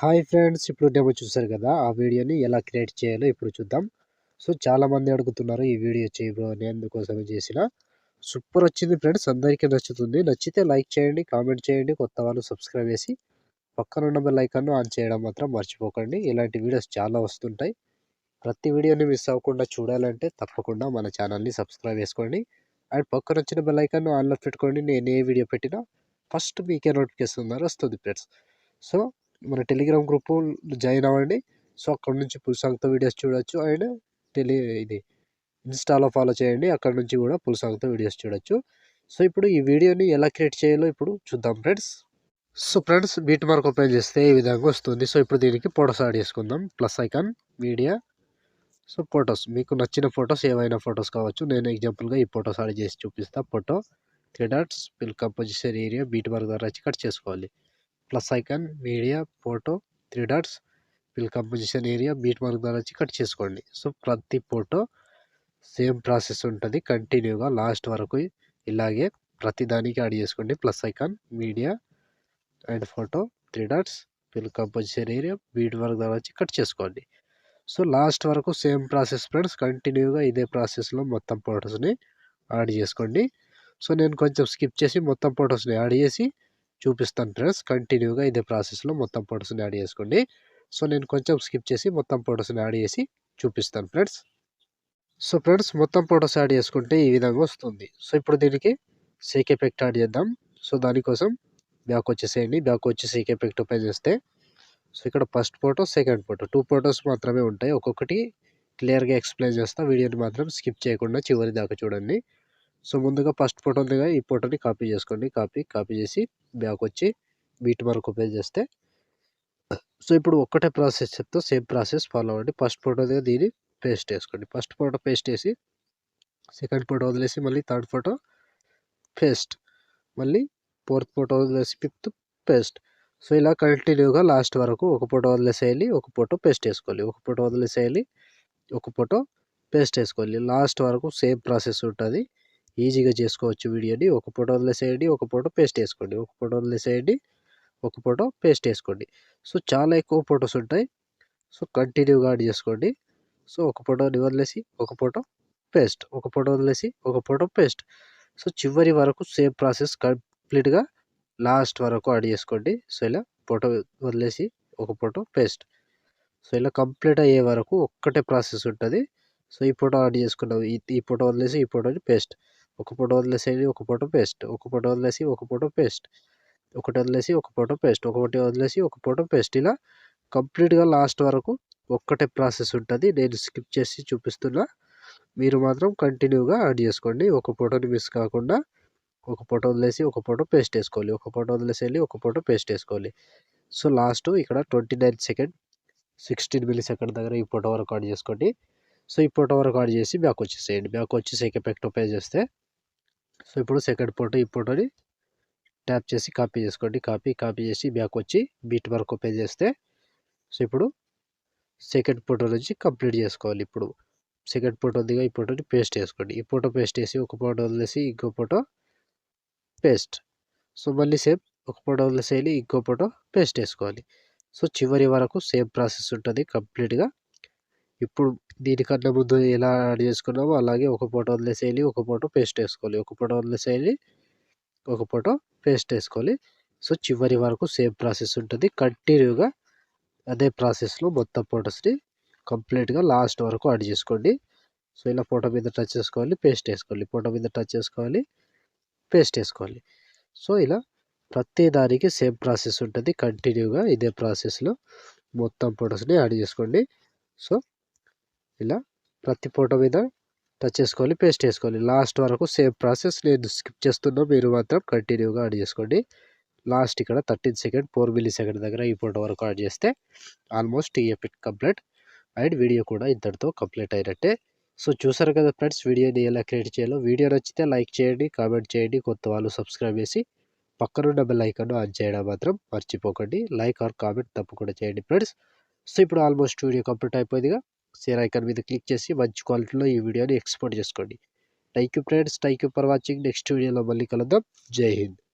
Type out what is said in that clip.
Hi friends, ఇప్పుడు demo చూసారు కదా! ఆ వీడియోని ఎలా క్రియేట్ చేయాలో ఇప్పుడు చూద్దాం. సో, చాలామంది అడుగుతున్నారు ఈ వీడియో చెయి బ్రో అని, అందుకోసమే చేసిన. సూపర్ వచ్చింది ఫ్రెండ్స్, అందరికీ నచ్చుతుంది. నచ్చితే లైక్ చేయండి, కామెంట్ చేయండి, కొత్త వాళ్ళు సబ్స్క్రైబ్ చేసి పక్కనున్న బెల్ ఐకాన్‌ను ఆన్ చేయడం మాత్రం మర్చిపోకండి. ఇలాంటి వీడియోస్ చాలా వస్తుంటాయి. ప్రతి వీడియోని మిస్ అవ్వకుండా చూడాలంటే తప్పకుండా మన ఛానల్‌ని సబ్స్క్రైబ్ చేసుకోండి. అండ్ పక్కనొచ్చిన బెల్ ఐకాన్‌ను ఆన్‌లో పెట్టుకోండి. నేను ఏ వీడియో పెట్టినా ఫస్ట్ మీకే నోటిఫికేషన్ ద్వారా వస్తుంది ఫ్రెండ్స్. సో, మన టెలిగ్రామ్ గ్రూపు జాయిన్ అవ్వండి. సో, అక్కడి నుంచి ఫుల్ సాంగ్‌తో వీడియోస్ చూడొచ్చు. అండ్ టెలి ఇది ఇన్‌స్టాలో ఫాలో చేయండి. అక్కడి నుంచి కూడా ఫుల్ సాంగ్‌తో వీడియోస్ చూడొచ్చు. సో, ఇప్పుడు ఈ వీడియోని ఎలా క్రియేట్ చేయాలో ఇప్పుడు చూద్దాం friends. So, friends beat mark open చేస్తే ఈ విధంగా వస్తుంది. సో, ఇప్పుడు దీనికి ఫోటోస్ యాడ్ చేసుకుందాం. Plus icon, media. So, photos మీకు నచ్చిన ఫోటోస్ ఏవైనా ఫోటోస్ కావచ్చు. నేను ఎగ్జాంపుల్‌గా ఈ ఫోటోస్ యాడ్ చేసి చూపిస్తా. Photo 3 dots, fill composition area, beat mark ద్వారా వచ్చి కట్ చేసుకోవాలి. Plus icon, media, photo 3 dots, fill composition area, beat mark ద్వారా వచ్చి కట్ చేసుకోండి. సో, ప్రతి ఫోటో సేమ్ ప్రాసెస్ ఉంటుంది. కంటిన్యూగా లాస్ట్ వరకు ఇలాగే ప్రతి దానికి యాడ్ చేసుకోండి. Plus icon, media and photo 3 dots, fill composition area, beat mark ద్వారా వచ్చి కట్ చేసుకోండి. సో, లాస్ట్ వరకు సేమ్ ప్రాసెస్ ఫ్రెండ్స్. కంటిన్యూగా ఇదే ప్రాసెస్‌లో మొత్తం ఫోటోస్‌ని యాడ్ చేసుకోండి. సో, నేను కొంచెం స్కిప్ చేసి మొత్తం ఫోటోస్‌ని యాడ్ చేసి చూపిస్తాను ఫ్రెండ్స్. కంటిన్యూగా ఇదే ప్రాసెస్‌లో మొత్తం ఫోటోస్‌ని యాడ్ చేసుకోండి. సో, నేను కొంచెం స్కిప్ చేసి మొత్తం ఫోటోస్‌ని యాడ్ చేసి చూపిస్తాను ఫ్రెండ్స్. సో, ఫ్రెండ్స్ మొత్తం ఫోటోస్ యాడ్ చేసుకుంటే ఈ విధంగా వస్తుంది. సో, ఇప్పుడు దీనికి షేక్ ఎఫెక్ట్ యాడ్ చేద్దాం. సో, దానికోసం బ్యాక్ వచ్చేసేయండి. బ్యాక్ వచ్చి షేక్ ఎఫెక్ట్ ఓపెన్ చేస్తే, సో, ఇక్కడ first photo, second photo 2 photos మాత్రమే ఉంటాయి. ఒక్కొక్కటి క్లియర్‌గా ఎక్స్‌ప్లెయిన్ చేస్తా. వీడియోని మాత్రం స్కిప్ చేయకుండా చివరి దాకా చూడండి. సో, ముందుగా ఫస్ట్ ఫోటో ఉందిగా, ఈ ఫోటోని కాపీ చేసుకోండి. కాపీ చేసి బ్యాక్ వచ్చి బీట్ మార్క్ ఓపెన్ చేస్తే, సో, ఇప్పుడు ఒక్కటే ప్రాసెస్ చెప్తా. సేమ్ ప్రాసెస్ ఫాలో అవ్వండి. ఫస్ట్ ఫోటో దగ్గర దీన్ని పేస్ట్ చేసుకోండి. ఫస్ట్ ఫోటో పేస్ట్ చేసి, సెకండ్ ఫోటో వదిలేసి మళ్ళీ థర్డ్ ఫోటో పేస్ట్. మళ్ళీ ఫోర్త్ ఫోటో వదిలేసి ఫిఫ్త్ పేస్ట్. సో, ఇలా కంటిన్యూగా లాస్ట్ వరకు ఒక ఫోటో వదిలేసేయాలి, ఒక ఫోటో పేస్ట్ చేసుకోవాలి. ఒక ఫోటో వదిలేసేయాలి, ఒక ఫోటో పేస్ట్ చేసుకోవాలి. లాస్ట్ వరకు సేమ్ ప్రాసెస్ ఉంటుంది. ఈజీగా చేసుకోవచ్చు వీడియోని. ఒక ఫోటో వదిలేసేయండి, ఒక ఫోటో పేస్ట్ చేసుకోండి. ఒక ఫోటో వదిలేసేయండి, ఒక ఫోటో పేస్ట్ చేసుకోండి. సో, చాలా ఎక్కువ ఫోటోస్ ఉంటాయి. సో, కంటిన్యూగా యాడ్ చేసుకోండి. సో, ఒక ఫోటోని వదిలేసి ఒక ఫోటో పేస్ట్, ఒక ఫోటో వదిలేసి ఒక ఫోటో పేస్ట్. సో, చివరి వరకు సేమ్ ప్రాసెస్ కంప్లీట్‌గా లాస్ట్ వరకు యాడ్ చేసుకోండి. సో, ఇలా ఫోటో వదిలేసి ఒక ఫోటో పేస్ట్. సో, ఇలా కంప్లీట్ అయ్యే వరకు ఒక్కటే ప్రాసెస్ ఉంటది. సో, ఈ ఫోటో యాడ్ చేసుకున్నాం. ఈ ఫోటో వదిలేసి ఈ ఫోటోని పేస్ట్. ఒక ఫోటో వదిలేసేయండి, ఒక ఫోటో పేస్ట్. ఒక ఫోటో వదిలేసి ఒక ఫోటో పేస్ట్. ఒకటి వదిలేసి ఒక ఫోటో పేస్ట్. ఒకటి వదిలేసి ఒక ఫోటో పేస్ట్. ఇలా కంప్లీట్‌గా లాస్ట్ వరకు ఒక్కటే ప్రాసెస్ ఉంటది. నేను స్కిప్ చేసి చూపిస్తున్నా. మీరు మాత్రం కంటిన్యూగా యాడ్ చేసుకోండి. ఒక ఫోటోని మిస్ కాకుండా ఒక ఫోటో వదిలేసి ఒక ఫోటో పేస్ట్ చేసుకోవాలి. ఒక ఫోటో వదిలేసేయాలి, ఒక ఫోటో పేస్ట్ చేసుకోవాలి. సో, లాస్ట్ ఇక్కడ 29 సెకండ్ 16 మిల్లీ సెకండ్ దగ్గర ఈ ఫోటో వరకు యాడ్ చేసుకోండి. సో, ఈ ఫోటో వరకు యాడ్ చేసి బ్యాక్ వచ్చేసేయండి. బ్యాక్ వచ్చి షేక్ ఎఫెక్ట్ ఓపెన్ చేస్తే, సో, ఇప్పుడు సెకండ్ ఫోటో ఈ ఫోటోని ట్యాప్ చేసి కాపీ చేసుకోండి. కాపీ చేసి బ్యాక్ వచ్చి బీట్ మార్క్ ఓపెన్ చేస్తే, సో, ఇప్పుడు సెకండ్ ఫోటో నుంచి కంప్లీట్ చేసుకోవాలి. ఇప్పుడు సెకండ్ ఫోటో ఉందిగా, ఈ ఫోటోని పేస్ట్ చేసుకోండి. ఈ ఫోటో పేస్ట్ చేసి ఒక ఫోటో వదిలేసి ఇంకో ఫోటో పేస్ట్. సో, మళ్ళీ సేమ్ ఒక ఫోటో వదిలేసేయాలి, ఇంకో ఫోటో పేస్ట్ చేసుకోవాలి. సో, చివరి వరకు సేమ్ ప్రాసెస్ ఉంటుంది కంప్లీట్‌గా. ఇప్పుడు దీనికన్నా ముందు ఎలా యాడ్ చేసుకున్నామో అలాగే ఒక ఫోటో వదిలేసేయాలి, ఒక ఫోటో పేస్ట్ చేసుకోవాలి. ఒక ఫోటో వదిలేసేయాలి, ఒక ఫోటో పేస్ట్ చేసుకోవాలి. సో, చివరి వరకు సేమ్ ప్రాసెస్ ఉంటుంది. కంటిన్యూగా అదే ప్రాసెస్‌లో మొత్తం ఫోటోస్‌ని కంప్లీట్‌గా లాస్ట్ వరకు యాడ్ చేసుకోండి. సో, ఇలా ఫోటో మీద టచ్ చేసుకోవాలి, పేస్ట్ చేసుకోవాలి. ఫోటో మీద టచ్ చేసుకోవాలి, పేస్ట్ చేసుకోవాలి. సో, ఇలా ప్రతి దానికి సేమ్ ప్రాసెస్ ఉంటుంది. కంటిన్యూగా ఇదే ప్రాసెస్‌లో మొత్తం ఫోటోస్‌ని యాడ్ చేసుకోండి. సో, ఇలా ప్రతి ఫోటో మీద టచ్ చేసుకోవాలి, పేస్ట్ చేసుకోవాలి. లాస్ట్ వరకు సేమ్ ప్రాసెస్. నేను స్కిప్ చేస్తున్నా, మీరు మాత్రం కంటిన్యూగా యాడ్ చేసుకోండి. లాస్ట్ ఇక్కడ 13 సెకండ్ 4 మిల్లీ సెకండ్ దగ్గర ఈ ఫోటో వరకు యాడ్ చేస్తే ఆల్మోస్ట్ ఈ ఎఫెక్ట్ కంప్లీట్. అండ్ వీడియో కూడా ఇంతటితో కంప్లీట్ అయినట్టే. సో, చూసారు కదా ఫ్రెండ్స్, వీడియోని ఎలా క్రియేట్ చేయాలో. వీడియో నచ్చితే లైక్ చేయండి, కామెంట్ చేయండి, కొత్త వాళ్ళు సబ్స్క్రైబ్ చేసి పక్కనున్న బెల్ ఐకాన్‌ను ఆన్ చేయడం మాత్రం మర్చిపోకండి. లైక్ ఆర్ కామెంట్ తప్పకుండా చేయండి ఫ్రెండ్స్. సో, ఇప్పుడు ఆల్మోస్ట్ వీడియో కంప్లీట్ అయిపోయిందిగా. షేర్ ఐకాన్ మీద క్లిక్ చేసి మంచి క్వాలిటీలో ఈ వీడియోని ఎక్స్‌పోర్ట్ చేసుకోండి. Thank you friends. Thank you for watching. Next వీడియోలో మళ్ళీ కలుద్దాం. జై హింద్.